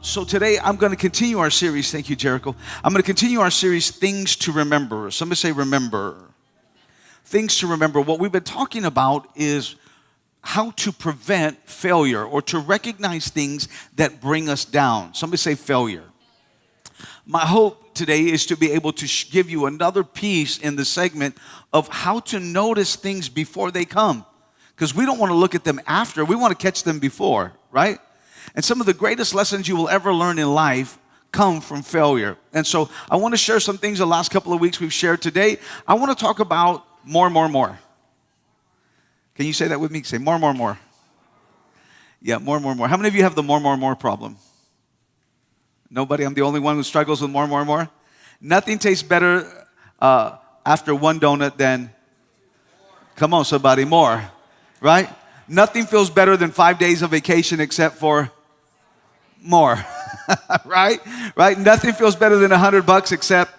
So today I'm going to continue our series. Thank you, Jericho. I'm going to continue our series, Things to Remember. Somebody say remember. Things to remember. What we've been talking about is how to prevent failure or to recognize things that bring us down. Somebody say failure. My hope today is to be able to give you another piece in the segment of how to notice things before they come. Because we don't want to look at them after. We want to catch them before, right? And some of the greatest lessons you will ever learn in life come from failure. And so I want to share some things the last couple of weeks we've shared today. I want to talk about more. Can you say that with me? Say more. Yeah, more. How many of you have the more problem? Nobody? I'm the only one who struggles with more. Nothing tastes better after one donut than, come on somebody, more, right? Nothing feels better than 5 days of vacation except for more, right? Nothing feels better than $100 except,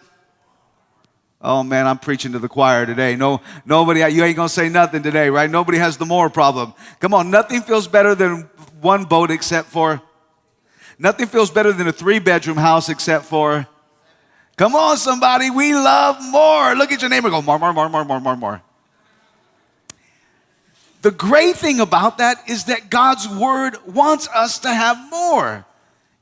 oh man, I'm preaching to the choir today. Nobody, you ain't gonna say nothing today, right? Nobody has the more problem. Come on, nothing feels better than one boat except for, nothing feels better than a 3-bedroom house except for, come on somebody, we love more. Look at your neighbor, go more. The great thing about that is that God's word wants us to have more.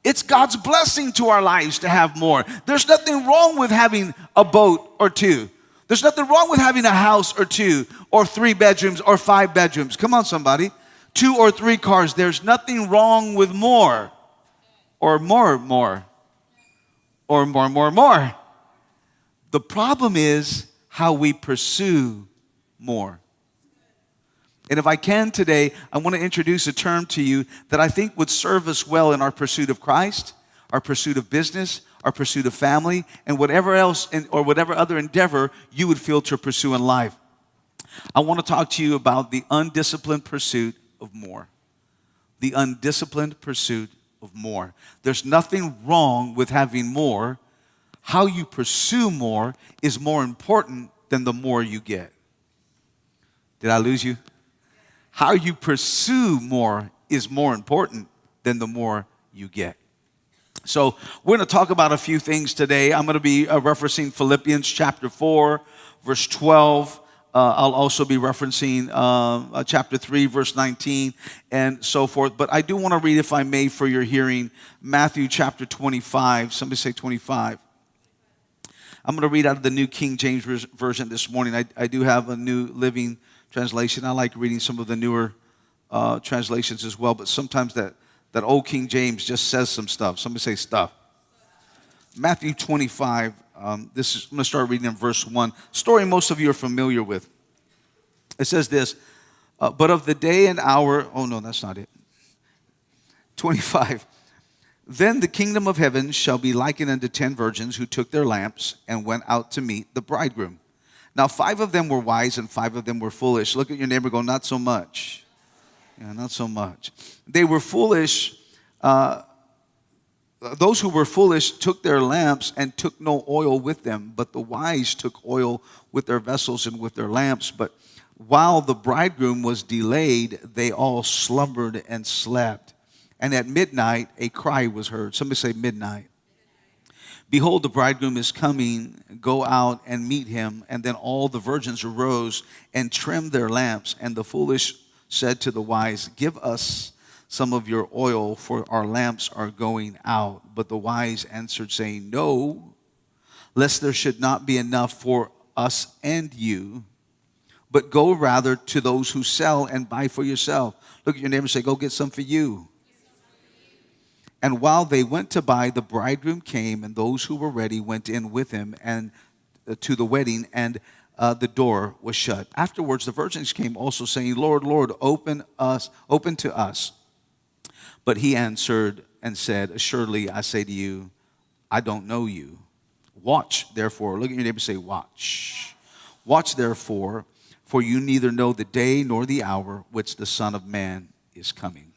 It's God's blessing to our lives to have more. There's nothing wrong with having a boat or 2. There's nothing wrong with having a house or 2 or 3 bedrooms or 5 bedrooms. Come on, somebody. 2 or 3 cars. There's nothing wrong with more or more or more. The problem is how we pursue more. And if I can today, I want to introduce a term to you that I think would serve us well in our pursuit of Christ, our pursuit of business, our pursuit of family, and whatever else or whatever other endeavor you would feel to pursue in life. I want to talk to you about the undisciplined pursuit of more. The undisciplined pursuit of more. There's nothing wrong with having more. How you pursue more is more important than the more you get. Did I lose you? How you pursue more is more important than the more you get. So we're going to talk about a few things today. I'm going to be referencing Philippians chapter 4, verse 12. I'll also be referencing chapter 3, verse 19, and so forth. But I do want to read, if I may, for your hearing, Matthew chapter 25. Somebody say 25. I'm going to read out of the New King James Version this morning. I do have a New Living Translation. I like reading some of the newer translations as well, but sometimes that old King James just says some stuff. Somebody say stuff. Matthew 25, I'm going to start reading in verse 1. Story most of you are familiar with. It says this, but of the day and hour, oh no, that's not it. 25. Then the kingdom of heaven shall be likened unto 10 virgins who took their lamps and went out to meet the bridegroom. Now 5 of them were wise and 5 of them were foolish. Look at your neighbor, go, not so much. Yeah, not so much. They were foolish. Those who were foolish took their lamps and took no oil with them, but the wise took oil with their vessels and with their lamps. But while the bridegroom was delayed, they all slumbered and slept. And at midnight, a cry was heard. Somebody say midnight. Behold, the bridegroom is coming, go out and meet him. And then all the virgins arose and trimmed their lamps. And the foolish said to the wise, give us some of your oil, for our lamps are going out. But the wise answered, saying, no, lest there should not be enough for us and you, but go rather to those who sell and buy for yourself. Look at your neighbor and say, go get some for you. And while they went to buy, the bridegroom came, and those who were ready went in with him and to the wedding, and the door was shut. Afterwards, the virgins came also, saying, Lord, Lord, open to us. But he answered and said, assuredly, I say to you, I don't know you. Watch, therefore. Look at your neighbor and say, watch. Watch, therefore, for you neither know the day nor the hour which the Son of Man is coming.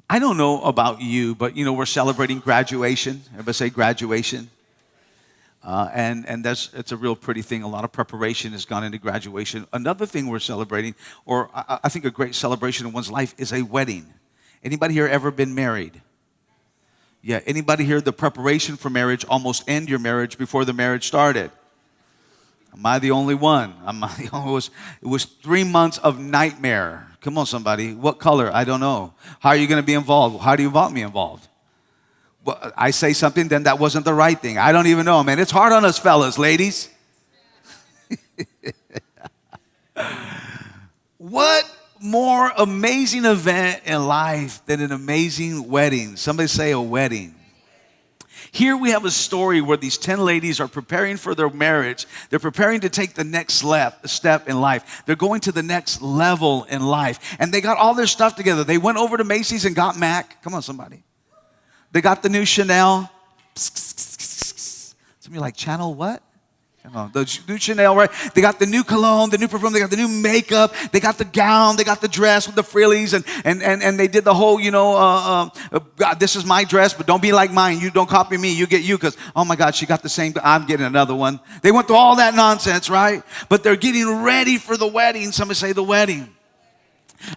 I don't know about you, but, we're celebrating graduation. Everybody say graduation. And it's a real pretty thing. A lot of preparation has gone into graduation. Another thing we're celebrating, or I think a great celebration in one's life, is a wedding. Anybody here ever been married? Yeah, anybody here, the preparation for marriage almost end your marriage before the marriage started? Am I the only one? It was 3 months of nightmare. Come on, somebody. What color? I don't know. How are you going to be involved? How do you want me involved? Well, I say something, then that wasn't the right thing. I don't even know, man. It's hard on us fellas, ladies. What more amazing event in life than an amazing wedding? Somebody say a wedding. Here we have a story where these 10 ladies are preparing for their marriage. They're preparing to take the next step in life. They're going to the next level in life. And they got all their stuff together. They went over to Macy's and got Mac. Come on, somebody. They got the new Chanel. Somebody like, Channel what? The new Chanel, right? They got the new cologne, the new perfume, they got the new makeup, they got the gown, they got the dress with the frillies, and they did the whole, God, this is my dress, but don't be like mine. You don't copy me, you get you, because, oh my God, she got the same, I'm getting another one. They went through all that nonsense, right? But they're getting ready for the wedding. Somebody say the wedding.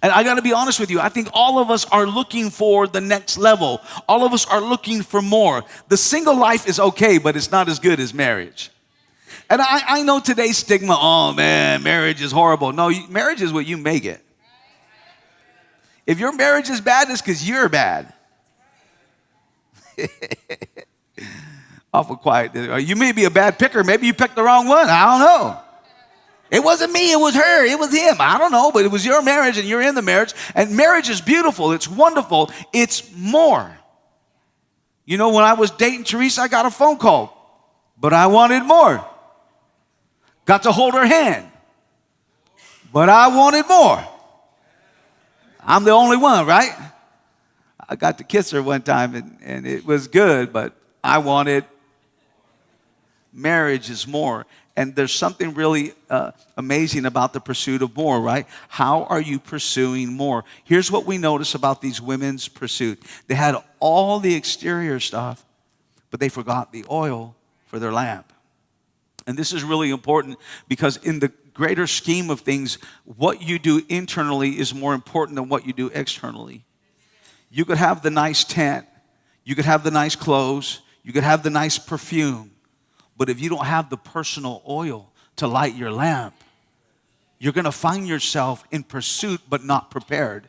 And I got to be honest with you, I think all of us are looking for the next level. All of us are looking for more. The single life is okay, but it's not as good as marriage. And I know today's stigma, oh man, marriage is horrible. No, marriage is what you make it. If your marriage is bad, it's because you're bad. Awful quiet. You may be a bad picker. Maybe you picked the wrong one. I don't know. It wasn't me, it was her, it was him. I don't know, but it was your marriage and you're in the marriage. And marriage is beautiful, it's wonderful, it's more. You know, when I was dating Teresa, I got a phone call, but I wanted more. Got to hold her hand, but I wanted more. I'm the only one, right? I got to kiss her one time and it was good, but I wanted. Marriage is more. And there's something really amazing about the pursuit of more, right? How are you pursuing more? Here's what we notice about these women's pursuit. They had all the exterior stuff, but they forgot the oil for their lamp. And this is really important because in the greater scheme of things, what you do internally is more important than what you do externally. You could have the nice tent, you could have the nice clothes, you could have the nice perfume, but if you don't have the personal oil to light your lamp, you're going to find yourself in pursuit but not prepared.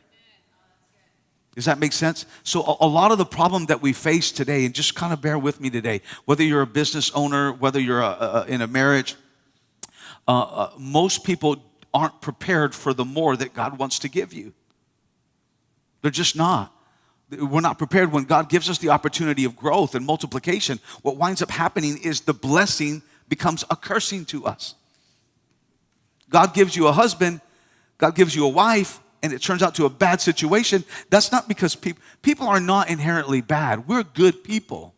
Does that make sense? So a lot of the problem that we face today, and just kind of bear with me today, whether you're a business owner, whether you're in a marriage, most people aren't prepared for the more that God wants to give you. They're just not. We're not prepared when God gives us the opportunity of growth and multiplication. What winds up happening is the blessing becomes a cursing to us. God gives you a husband, God gives you a wife, and it turns out to a bad situation. That's not because people are not inherently bad. We're good people.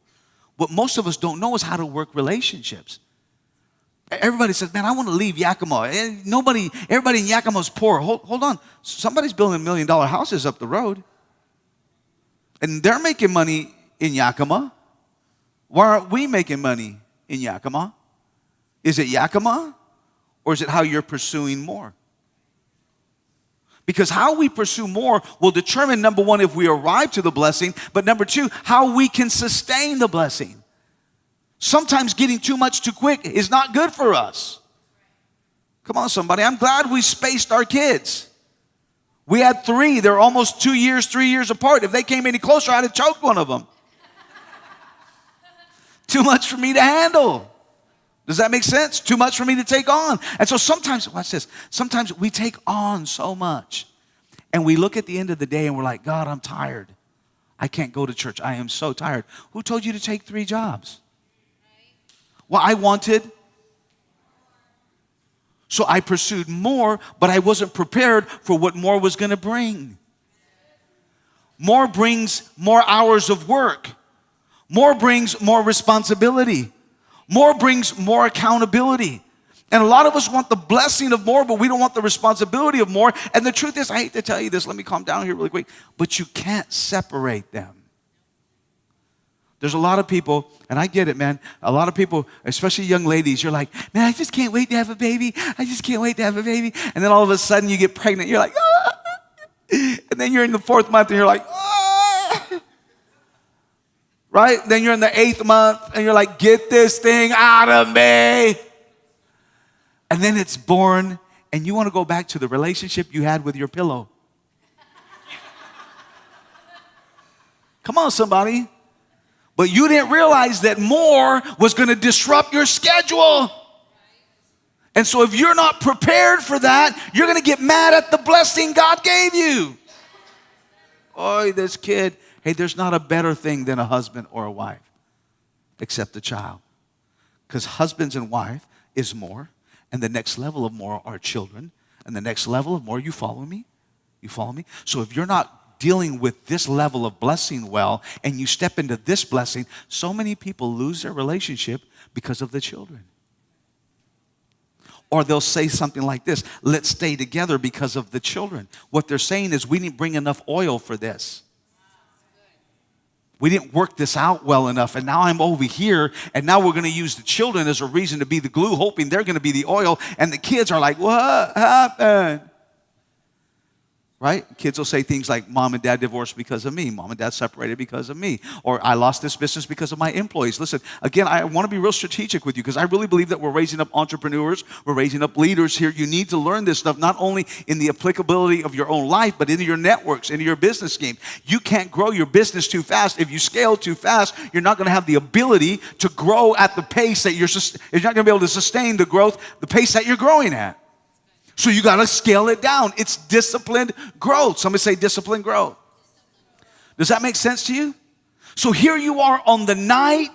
What most of us don't know is how to work relationships. Everybody says, man, I want to leave Yakima. Everybody in Yakima is poor. Hold on. Somebody's building $1 million houses up the road. And they're making money in Yakima. Why aren't we making money in Yakima? Is it Yakima? Or is it how you're pursuing more? Because how we pursue more will determine, number one, if we arrive to the blessing, but number two, how we can sustain the blessing. Sometimes getting too much too quick is not good for us. Come on, somebody. I'm glad we spaced our kids. We had 3. They're almost 3 years apart. If they came any closer, I'd have choked one of them. Too much for me to handle. Does that make sense? Too much for me to take on. And so sometimes, watch this, sometimes we take on so much and we look at the end of the day and we're like, God, I'm tired. I can't go to church. I am so tired. Who told you to take 3 jobs? Well, I wanted. So I pursued more, but I wasn't prepared for what more was going to bring. More brings more hours of work. More brings more responsibility. More brings more accountability. And a lot of us want the blessing of more, but we don't want the responsibility of more. And the truth is, I hate to tell you this, let me calm down here really quick, but you can't separate them. There's a lot of people, and I get it, man. A lot of people, especially young ladies, you're like, man, I just can't wait to have a baby. I just can't wait to have a baby. And then all of a sudden you get pregnant. You're like, ah. And then you're in the 4th month and you're like, ah. right? Then you're in the 8th month and you're like, get this thing out of me. And then it's born and you want to go back to the relationship you had with your pillow. Come on, somebody. But you didn't realize that more was going to disrupt your schedule. And so if you're not prepared for that, you're going to get mad at the blessing God gave you. Oh, this kid. Hey, there's not a better thing than a husband or a wife except a child. Because husbands and wife is more. And the next level of more are children. And the next level of more, you follow me? You follow me? So if you're not dealing with this level of blessing well, and you step into this blessing, so many people lose their relationship because of the children. Or they'll say something like this, let's stay together because of the children. What they're saying is we didn't bring enough oil for this. We didn't work this out well enough, and now I'm over here, and now we're going to use the children as a reason to be the glue, hoping they're going to be the oil, and the kids are like, what happened? Right? Kids will say things like, Mom and Dad divorced because of me. Mom and Dad separated because of me. Or I lost this business because of my employees. Listen, again, I want to be real strategic with you because I really believe that we're raising up entrepreneurs. We're raising up leaders here. You need to learn this stuff, not only in the applicability of your own life, but into your networks, into your business scheme. You can't grow your business too fast. If you scale too fast, you're not going to have the ability to grow at the pace that you're not going to be able to sustain the growth, the pace that you're growing at. So you got to scale it down. It's disciplined growth. Somebody say disciplined growth. Does that make sense to you? So here you are on the night.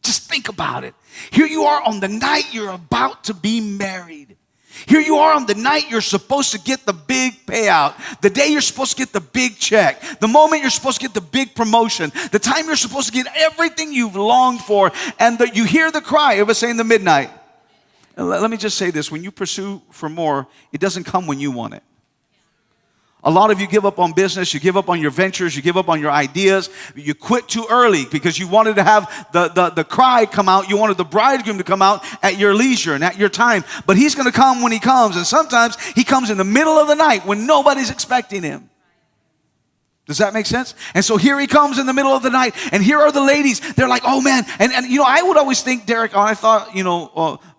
Just think about it. Here you are on the night you're about to be married. Here you are on the night you're supposed to get the big payout. The day you're supposed to get the big check. The moment you're supposed to get the big promotion. The time you're supposed to get everything you've longed for. And you hear the cry. Everybody say in the midnight. Let me just say this. When you pursue for more, it doesn't come when you want it. A lot of you give up on business. You give up on your ventures. You give up on your ideas. You quit too early because you wanted to have the cry come out. You wanted the bridegroom to come out at your leisure and at your time. But he's going to come when he comes. And sometimes he comes in the middle of the night when nobody's expecting him. Does that make sense? And so here he comes in the middle of the night, and here are the ladies. They're like, oh man. And you know, I would always think, Derek, I thought,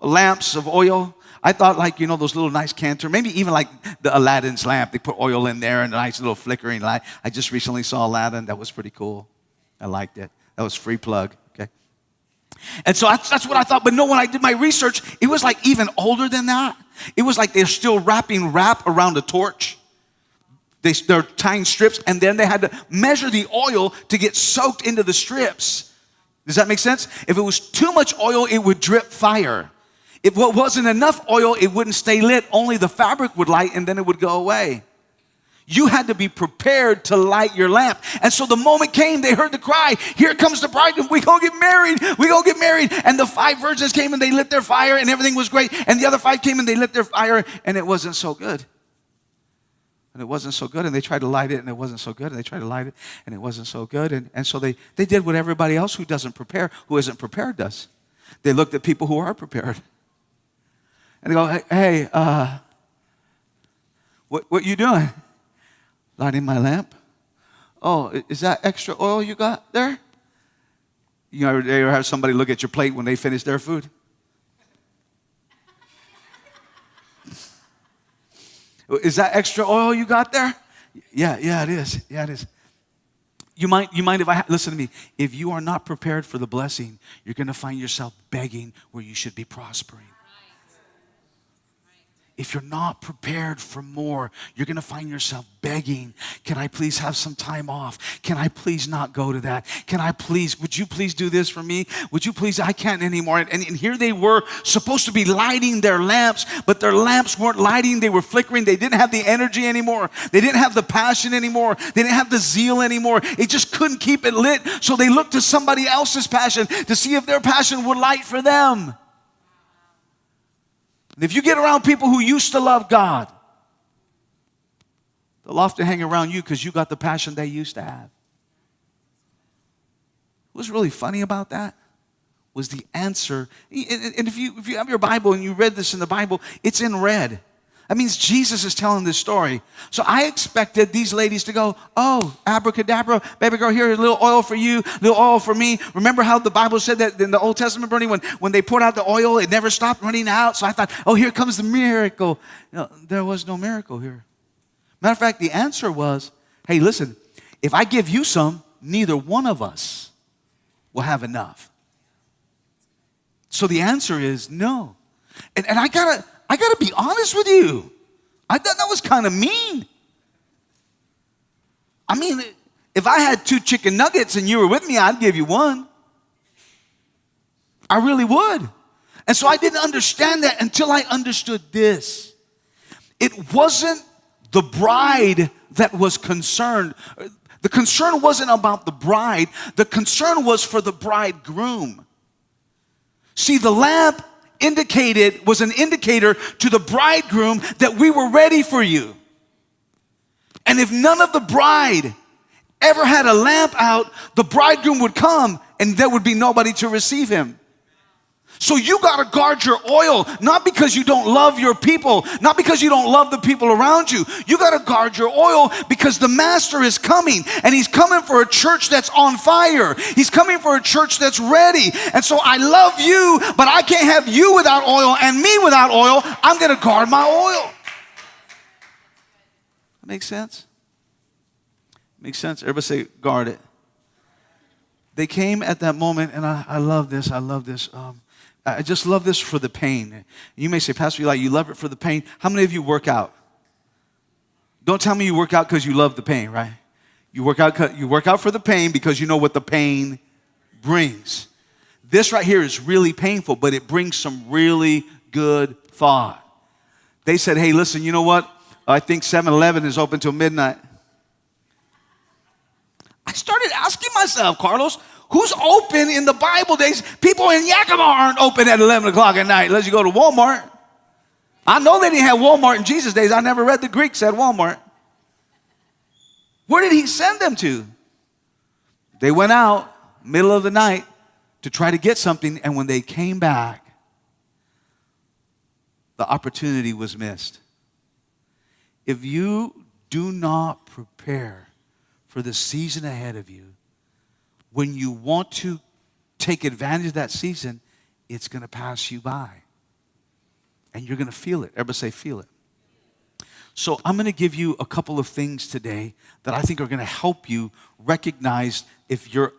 lamps of oil. I thought like, those little nice canter, maybe even like the Aladdin's lamp. They put oil in there and a nice little flickering light. I just recently saw Aladdin. That was pretty cool. I liked it. That was free plug, okay? And so that's what I thought. But no, when I did my research, it was like even older than that. It was like they're still wrapping wrap around a torch. They're tying strips, and then they had to measure the oil to get soaked into the strips. Does that make sense? If it was too much oil, it would drip fire. If it wasn't enough oil, it wouldn't stay lit. Only the fabric would light, and then it would go away. You had to be prepared to light your lamp. And so the moment came, they heard the cry, here comes the bridegroom, we gonna get married, we gonna get married. And the 5 virgins came and they lit their fire and everything was great. And the other 5 came and they lit their fire and it wasn't so good. And it wasn't so good, and they tried to light it, and it wasn't so good, and they tried to light it, and it wasn't so good. And so they did what everybody else who isn't prepared does. They looked at people who are prepared. And they go, hey, what you doing? Lighting my lamp. Oh, is that extra oil you got there? You ever have somebody look at your plate when they finish their food? Is that extra oil you got there? Yeah, it is. Yeah, it is. You mind if listen to me. If you are not prepared for the blessing, you're going to find yourself begging where you should be prospering. If you're not prepared for more, you're going to find yourself begging, can I please have some time off? Can I please not go to that? Would you please do this for me? Would you please, I can't anymore. And here they were supposed to be lighting their lamps, but their lamps weren't lighting, they were flickering. They didn't have the energy anymore. They didn't have the passion anymore. They didn't have the zeal anymore. It just couldn't keep it lit. So they looked to somebody else's passion to see if their passion would light for them. And if you get around people who used to love God, they'll often hang around you because you got the passion they used to have. What's really funny about that was the answer. And if you have your Bible and you read this in the Bible, it's in red. That means Jesus is telling this story. So I expected these ladies to go, oh, abracadabra, baby girl, here, a little oil for you, a little oil for me. Remember how the Bible said that in the Old Testament, Bernie, when they poured out the oil, it never stopped running out. So I thought, oh, here comes the miracle. There was no miracle here. Matter of fact, the answer was, hey, listen, if I give you some, neither one of us will have enough. So the answer is no. And I gotta be honest with you. I thought that was kind of mean. I mean, if I had 2 chicken nuggets and you were with me, I'd give you 1. I really would. And so I didn't understand that until I understood this. It wasn't the bride that was concerned. The concern wasn't about the bride. The concern was for the bridegroom. See, the lamp was an indicator to the bridegroom that we were ready for you. And if none of the bride ever had a lamp out, the bridegroom would come and there would be nobody to receive him. So you got to guard your oil, not because you don't love your people, not because you don't love the people around you. You got to guard your oil because the master is coming, and he's coming for a church that's on fire. He's coming for a church that's ready. And so I love you, but I can't have you without oil and me without oil. I'm going to guard my oil. That makes sense? Makes sense? Everybody say, guard it. They came at that moment, and I love this. I love this. I just love this for the pain. You may say, Pastor Eli, you love it for the pain. How many of you work out? Don't tell me you work out because you love the pain, right? You work out for the pain because you know what the pain brings. This right here is really painful, but it brings some really good thought. They said, hey, listen, you know what? I think 7-Eleven is open till midnight. I started asking myself, Carlos, who's open in the Bible days? People in Yakima aren't open at 11 o'clock at night unless you go to Walmart. I know they didn't have Walmart in Jesus' days. I never read the Greek said Walmart. Where did he send them to? They went out middle of the night to try to get something, and when they came back, the opportunity was missed. If you do not prepare for the season ahead of you, when you want to take advantage of that season, it's going to pass you by. And you're going to feel it. Everybody say, feel it. So I'm going to give you a couple of things today that I think are going to help you recognize if your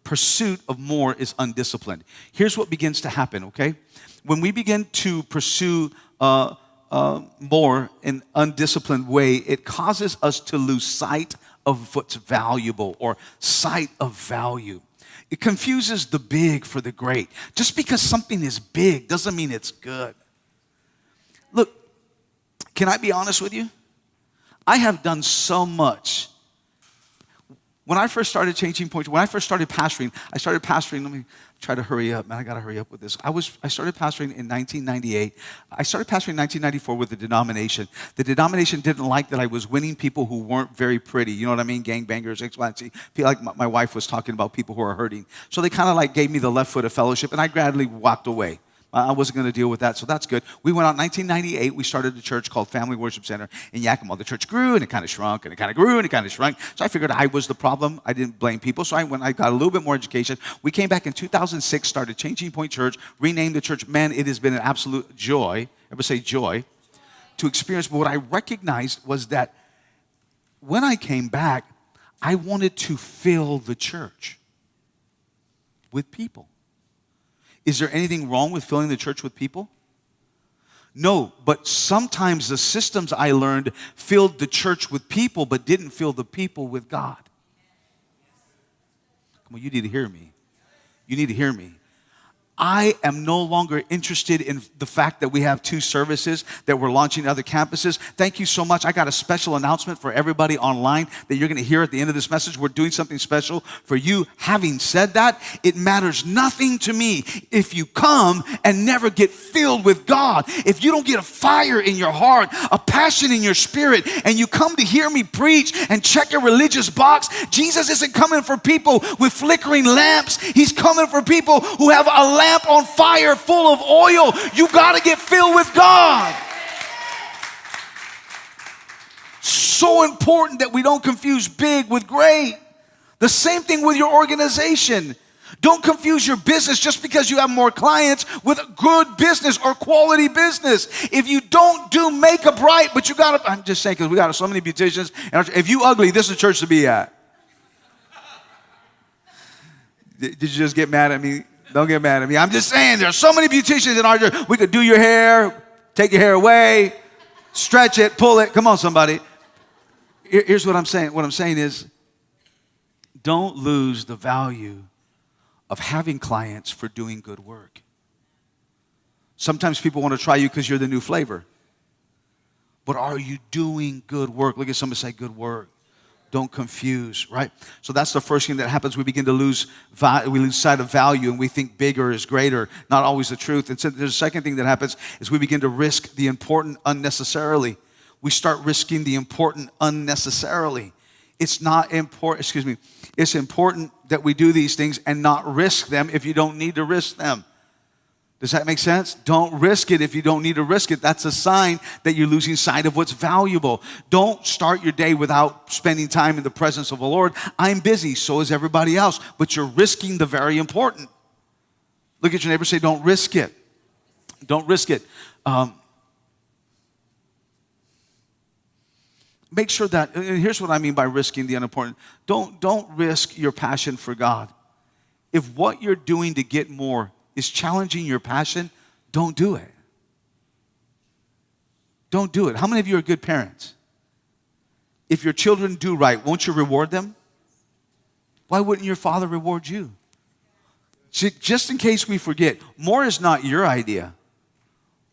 pursuit of more is undisciplined. Here's what begins to happen, okay? When we begin to pursue more in an undisciplined way, it causes us to lose sight of what's valuable or sight of value. It confuses the big for the great. Just because something is big doesn't mean it's good. Look, can I be honest with you? I have done so much. When I first started changing Pointe, when I first started pastoring, let me try to hurry up, man, I got to hurry up with this. I started pastoring in 1998. I started pastoring in 1994 with the denomination. The denomination didn't like that I was winning people who weren't very pretty. You know what I mean? Gangbangers, X, Y, and Z. Feel like my wife was talking about people who are hurting. So they kind of like gave me the left foot of fellowship, and I gradually walked away. I wasn't going to deal with that, so that's good. We went out in 1998. We started a church called Family Worship Center in Yakima. The church grew, and it kind of shrunk, and it kind of grew, and it kind of shrunk. So I figured I was the problem. I didn't blame people, so I got a little bit more education. We came back in 2006, started Changing Point Church, renamed the church. Man, it has been an absolute joy. Everybody say joy. To experience. But what I recognized was that when I came back, I wanted to fill the church with people. Is there anything wrong with filling the church with people? No, but sometimes the systems I learned filled the church with people but didn't fill the people with God. Come on, you need to hear me. You need to hear me. I am no longer interested in the fact that we have 2 services, that we're launching other campuses. Thank you so much. I got a special announcement for everybody online that you're going to hear at the end of this message. We're doing something special for you. Having said that, it matters nothing to me if you come and never get filled with God. If you don't get a fire in your heart, a passion in your spirit, and you come to hear me preach and check a religious box, Jesus isn't coming for people with flickering lamps. He's coming for people who have a lamp on fire full of oil. You got to get filled with God. so important that we don't confuse big with great. The same thing with your organization. Don't confuse your business just because you have more clients with good business or quality business. If you don't do makeup right, but you got to, I'm just saying because we got so many beauticians. And if you ugly, this is the church to be at. Did you just get mad at me? Don't get mad at me. I'm just saying there's so many beauticians in our church. We could do your hair, take your hair away, stretch it, pull it. Come on, somebody. Here's what I'm saying. What I'm saying is don't lose the value of having clients for doing good work. Sometimes people want to try you because you're the new flavor. But are you doing good work? Look at somebody say good work. Don't confuse, right? So that's the first thing that happens. We begin to lose sight of value, and we think bigger is greater. Not always the truth. And so there's a second thing that happens is we begin to risk the important unnecessarily. We start risking the important unnecessarily. It's not important, it's important that we do these things and not risk them if you don't need to risk them. Does that make sense? Don't risk it if you don't need to risk it. That's a sign that you're losing sight of what's valuable. Don't start your day without spending time in the presence of the Lord. I'm busy, so is everybody else, but you're risking the very important. Look at your neighbor, say, don't risk it. Don't risk it. Make sure that, and here's what I mean by risking the unimportant. Don't risk your passion for God. If what you're doing to get more is challenging your passion, don't do it. Don't do it. How many of you are good parents? If your children do right, won't you reward them? Why wouldn't your Father reward you? Just in case we forget, more is not your idea.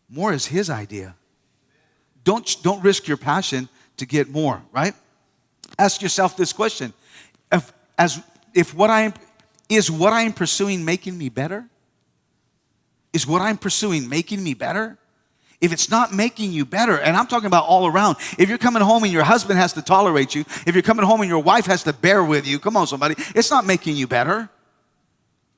More is His idea. Don't risk your passion to get more, right? Ask yourself this question. Is what I'm pursuing making me better? Is what I'm pursuing making me better? If it's not making you better, and I'm talking about all around, if you're coming home and your husband has to tolerate you, if you're coming home and your wife has to bear with you, come on somebody, it's not making you better.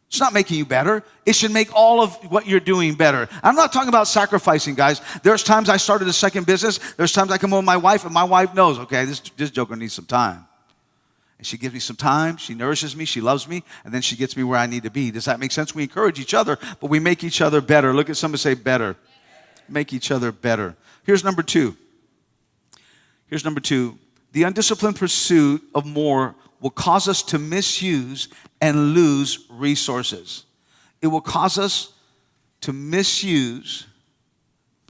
It's not making you better. It should make all of what you're doing better. I'm not talking about sacrificing, guys. There's times I started a second business. There's times I come home with my wife, and my wife knows, okay, this joker needs some time. And she gives me some time. She nourishes me. She loves me. And then she gets me where I need to be. Does that make sense? We encourage each other, but we make each other better. Look at somebody say better. Make each other better. Here's number two. The undisciplined pursuit of more will cause us to misuse and lose resources. It will cause us to misuse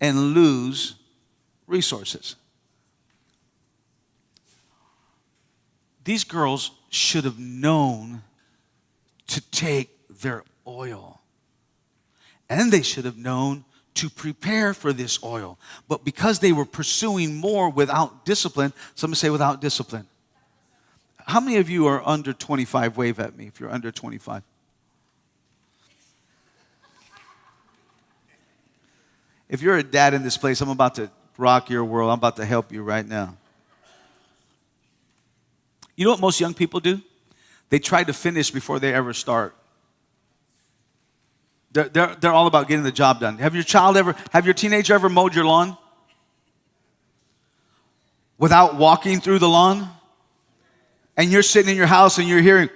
and lose resources. These girls should have known to take their oil. And they should have known to prepare for this oil. But because they were pursuing more without discipline, somebody say without discipline. How many of you are under 25? Wave at me if you're under 25. If you're a dad in this place, I'm about to rock your world. I'm about to help you right now. You know what most young people do? They try to finish before they ever start. They're all about getting the job done. Have your teenager ever mowed your lawn? Without walking through the lawn? And you're sitting in your house and you're hearing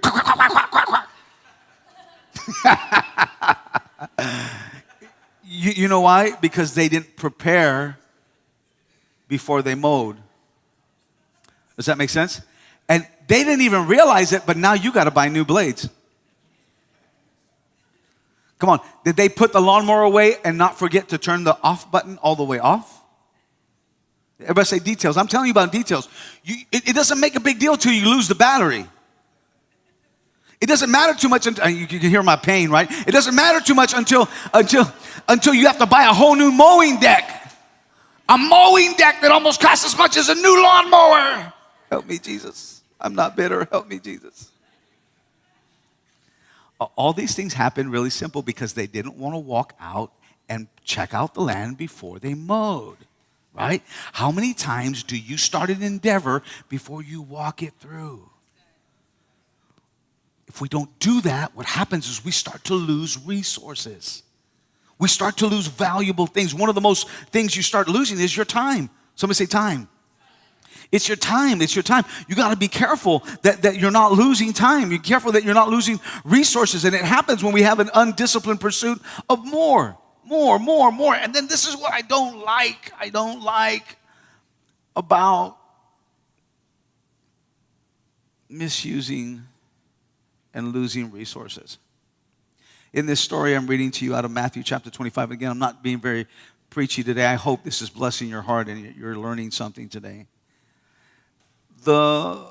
you know why? Because they didn't prepare before they mowed. Does that make sense? And they didn't even realize it, but now you got to buy new blades. Come on, did they put the lawnmower away and not forget to turn the off button all the way off? Everybody say details. I'm telling you about details. It doesn't make a big deal till you lose the battery. It doesn't matter too much. You can hear my pain, right? It doesn't matter too much until you have to buy a whole new mowing deck. A mowing deck that almost costs as much as a new lawnmower. Help me, Jesus. I'm not bitter. Help me, Jesus. All these things happen really simple because they didn't want to walk out and check out the land before they mowed, right? How many times do you start an endeavor before you walk it through? If we don't do that, what happens is we start to lose resources. We start to lose valuable things. One of the most things you start losing is your time. Somebody say time. It's your time. It's your time. You got to be careful that you're not losing time. You're careful that you're not losing resources. And it happens when we have an undisciplined pursuit of more. And then this is what I don't like. I don't like about misusing and losing resources. In this story I'm reading to you out of Matthew chapter 25. Again, I'm not being very preachy today. I hope this is blessing your heart and you're learning something today. The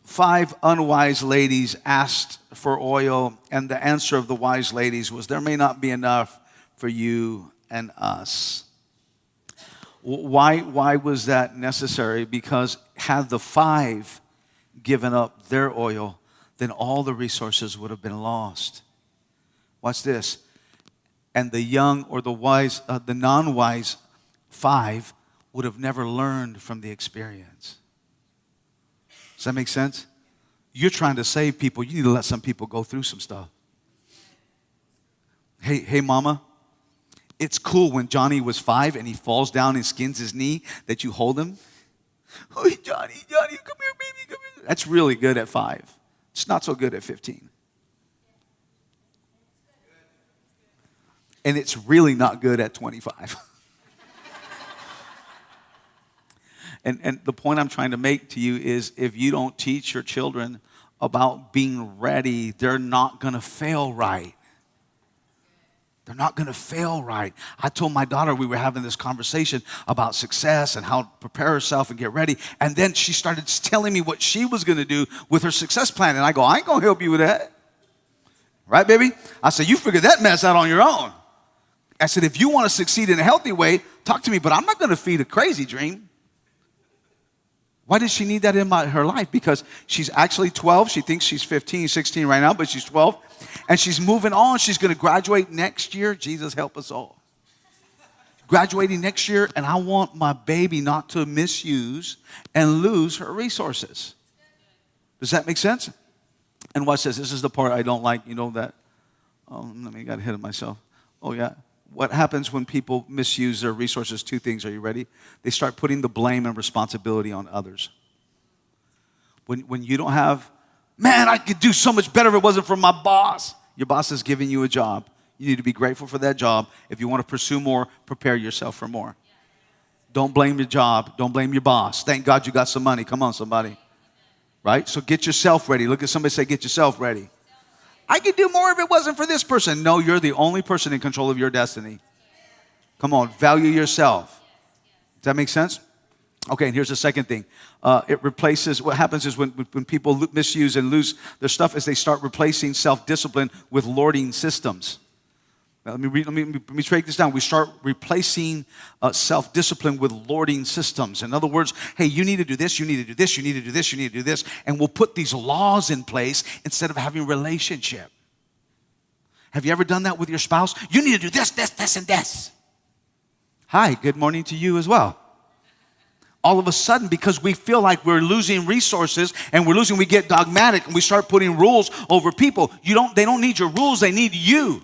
5 unwise ladies asked for oil, and the answer of the wise ladies was, there may not be enough for you and us. Why was that necessary? Because had the 5 given up their oil, then all the resources would have been lost. Watch this. And the young or the wise, the non-wise 5 would have never learned from the experience. Does that make sense? You're trying to save people. You need to let some people go through some stuff. Hey, mama, it's cool when Johnny was 5 and he falls down and skins his knee that you hold him. Oh, Johnny, come here, baby, come here. That's really good at 5. It's not so good at 15. And it's really not good at 25. And the point I'm trying to make to you is if you don't teach your children about being ready, they're not going to fail right. They're not going to fail right. I told my daughter we were having this conversation about success and how to prepare herself and get ready. And then she started telling me what she was going to do with her success plan. And I go, I ain't going to help you with that. Right, baby? I said, you figure that mess out on your own. I said, if you want to succeed in a healthy way, talk to me. But I'm not going to feed a crazy dream. Why does she need that in her life? Because she's actually 12. She thinks she's 15, 16 right now, but she's 12. And she's moving on. She's going to graduate next year. Jesus help us all. Graduating next year, and I want my baby not to misuse and lose her resources. Does that make sense? And watch this. This is the part I don't like. You know that. I got ahead of myself. Oh, yeah. What happens when people misuse their resources? 2 things. Are you ready? They start putting the blame and responsibility on others. When you don't have, man, I could do so much better if it wasn't for my boss. Your boss is giving you a job. You need to be grateful for that job. If you want to pursue more, prepare yourself for more. Don't blame your job. Don't blame your boss. Thank God you got some money. Come on, somebody. Right? So get yourself ready. Look at somebody say, get yourself ready. I could do more if it wasn't for this person. No, you're the only person in control of your destiny. Come on, value yourself. Does that make sense? Okay, and here's the second thing. It replaces, what happens is when people misuse and lose their stuff is they start replacing self-discipline with lording systems. Now, let me break this down. We start replacing self-discipline with lording systems. In other words, hey, you need to do this, you need to do this, you need to do this, you need to do this. And we'll put these laws in place instead of having a relationship. Have you ever done that with your spouse? You need to do this, this, and this. Hi, good morning to you as well. All of a sudden, because we feel like we're losing resources and we get dogmatic and we start putting rules over people. They don't need your rules, they need you.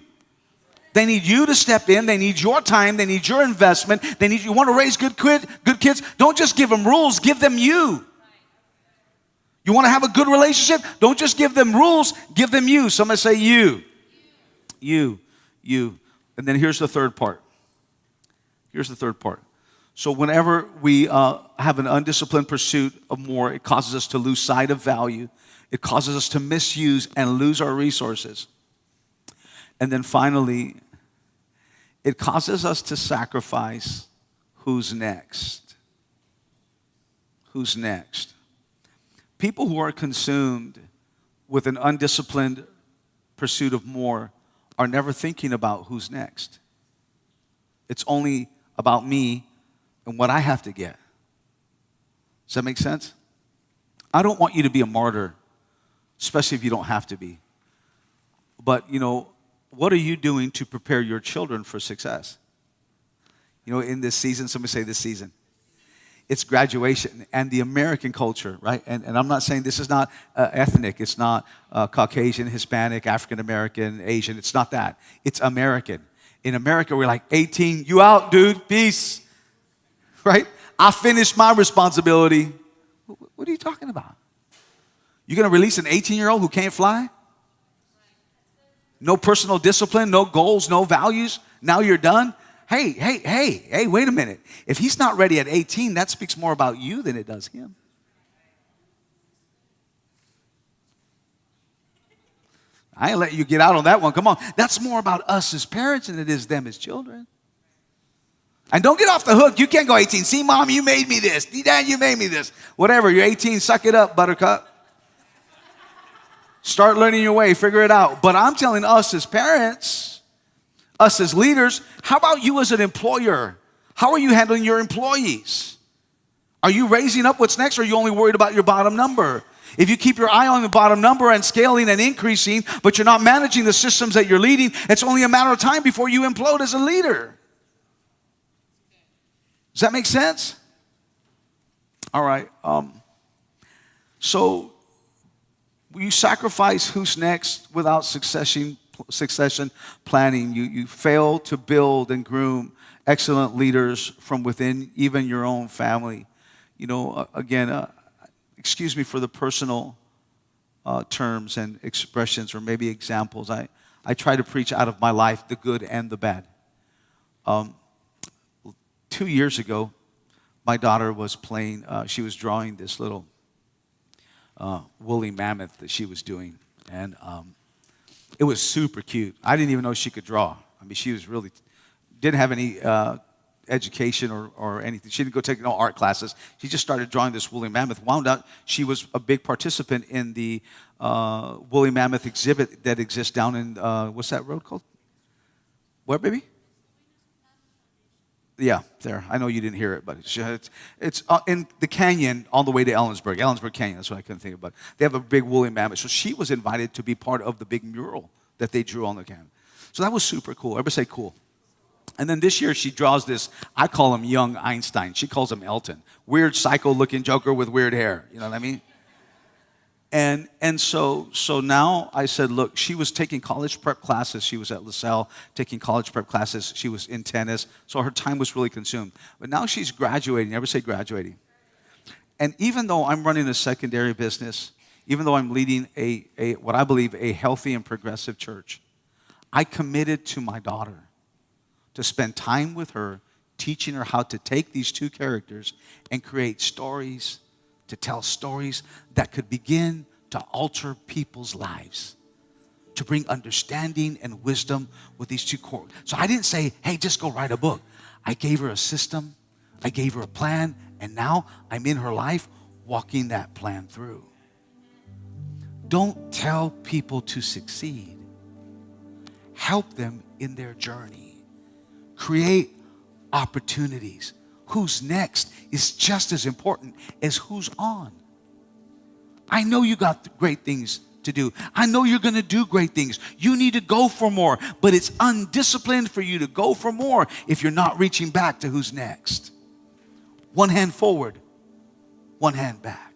They need you to step in. They need your time. They need your investment. You want to raise good kids? Don't just give them rules. Give them you. You want to have a good relationship? Don't just give them rules. Give them you. Somebody say you. You. And then here's the third part. So whenever we have an undisciplined pursuit of more, it causes us to lose sight of value. It causes us to misuse and lose our resources. And then finally, it causes us to sacrifice who's next. Who's next? People who are consumed with an undisciplined pursuit of more are never thinking about who's next. It's only about me and what I have to get. Does that make sense? I don't want you to be a martyr, especially if you don't have to be. But, what are you doing to prepare your children for success? In this season, somebody say this season. It's graduation and the American culture, right? And I'm not saying this is not ethnic. It's not Caucasian, Hispanic, African American, Asian. It's not that. It's American. In America, we're like, 18, you out, dude, peace. Right? I finished my responsibility. What are you talking about? You're going to release an 18-year-old who can't fly? No personal discipline, no goals, no values. Now you're done? Hey, wait a minute. If he's not ready at 18, that speaks more about you than it does him. I ain't let you get out on that one. Come on. That's more about us as parents than it is them as children. And don't get off the hook. You can't go 18. See, Mom, you made me this. Dad, you made me this. Whatever. You're 18. Suck it up, buttercup. Start learning your way. Figure it out. But I'm telling us as parents, us as leaders, how about you as an employer? How are you handling your employees? Are you raising up what's next, or are you only worried about your bottom number? If you keep your eye on the bottom number and scaling and increasing, but you're not managing the systems that you're leading, it's only a matter of time before you implode as a leader. Does that make sense? All right. So you sacrifice who's next without succession planning. You fail to build and groom excellent leaders from within even your own family. Again, excuse me for the personal terms and expressions or maybe examples. I try to preach out of my life the good and the bad. 2 years ago, my daughter was playing, she was drawing this little woolly mammoth that she was doing. And it was super cute. I didn't even know she could draw. I mean, she was really, didn't have any education or anything. She didn't go take no art classes. She just started drawing this woolly mammoth. Wound up, she was a big participant in the woolly mammoth exhibit that exists down in, what's that road called? Where, baby? Yeah, there. I know you didn't hear it, but it's in the canyon on the way to Ellensburg Canyon. That's what I couldn't think about. They have a big woolly mammoth. So she was invited to be part of the big mural that they drew on the canyon. So that was super cool. Everybody say cool. And then this year she draws this, I call him young Einstein. She calls him Elton. Weird psycho-looking joker with weird hair. You know what I mean? And so now I said, look, she was taking college prep classes. She was at LaSalle taking college prep classes. She was in tennis. So her time was really consumed. But now she's graduating. Everybody say graduating. And even though I'm running a secondary business, even though I'm leading a what I believe a healthy and progressive church, I committed to my daughter to spend time with her, teaching her how to take these two characters and create stories, to tell stories that could begin to alter people's lives, to bring understanding and wisdom with these two core. So I didn't say, hey, just go write a book. I gave her a system, I gave her a plan, and now I'm in her life walking that plan through. Don't tell people to succeed. Help them in their journey. Create opportunities. Who's next is just as important as who's on. I know you got great things to do. I know you're going to do great things. You need to go for more, but it's undisciplined for you to go for more if you're not reaching back to who's next. One hand forward, one hand back.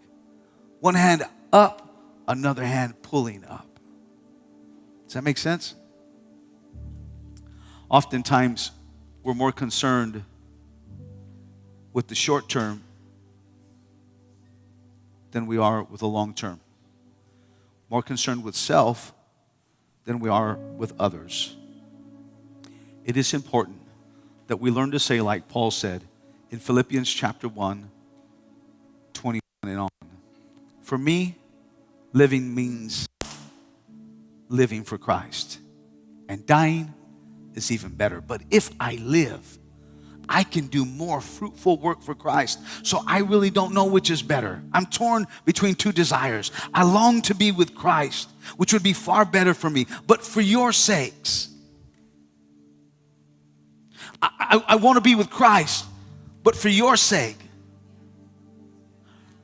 One hand up, another hand pulling up. Does that make sense? Oftentimes, we're more concerned with the short term than we are with the long term. More concerned with self than we are with others. It is important that we learn to say, like Paul said in Philippians chapter 1, 21 and on. For me, living means living for Christ. And dying is even better. But if I live, I can do more fruitful work for Christ. So I really don't know which is better. I'm torn between two desires. I long to be with Christ, which would be far better for me. But for your sakes, I want to be with Christ, but for your sake.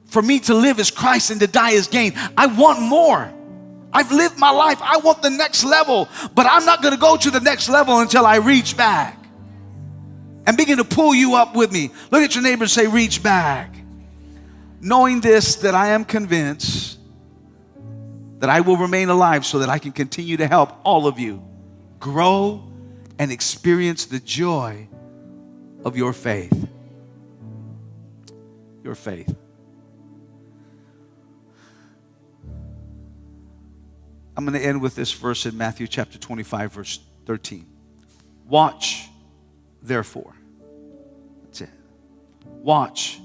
For me to live is Christ and to die is gain. I want more. I've lived my life. I want the next level, but I'm not going to go to the next level until I reach back and begin to pull you up with me. Look at your neighbor and say, reach back. Knowing this, that I am convinced that I will remain alive so that I can continue to help all of you grow and experience the joy of your faith. Your faith. I'm going to end with this verse in Matthew chapter 25, verse 13. Watch, therefore. That's it. Watch,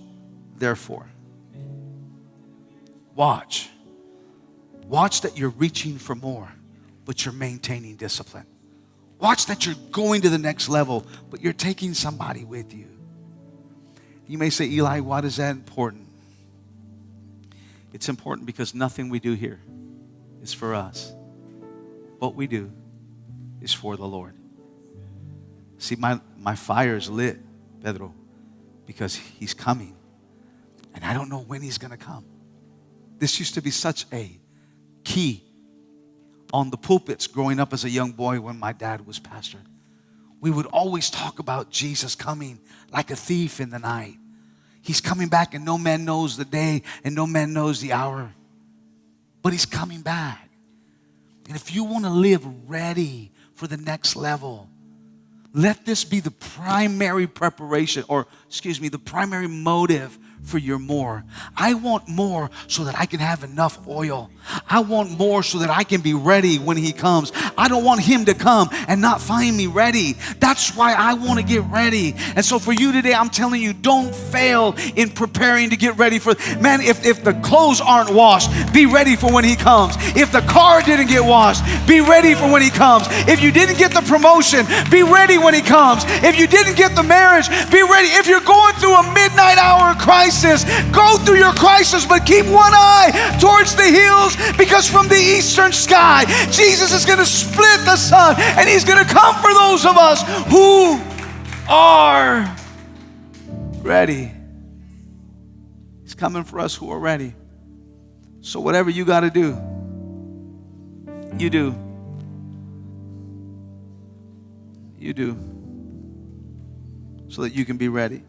therefore. Watch. Watch that you're reaching for more, but you're maintaining discipline. Watch that you're going to the next level, but you're taking somebody with you. You may say, Eli, why is that important? It's important because nothing we do here is for us. What we do is for the Lord. See, my fire is lit, Pedro, because he's coming. And I don't know when he's going to come. This used to be such a key on the pulpits growing up as a young boy when my dad was pastor. We would always talk about Jesus coming like a thief in the night. He's coming back and no man knows the day and no man knows the hour. But he's coming back. And if you want to live ready for the next level, let this be the primary preparation, or the primary motive for your more. I want more so that I can have enough oil. I want more so that I can be ready when he comes. I don't want him to come and not find me ready. That's why I want to get ready. And so for you today, I'm telling you, don't fail in preparing to get ready for, man, if the clothes aren't washed, be ready for when he comes. If the car didn't get washed, be ready for when he comes. If you didn't get the promotion, be ready when he comes. If you didn't get the marriage, be ready. If you're going through a midnight hour crisis, go through your crisis, but keep one eye towards the hills, because from the eastern sky, Jesus is going to split the sun, and he's going to come for those of us who are ready. He's coming for us who are ready. So whatever you got to do, you do. You do. So that you can be ready.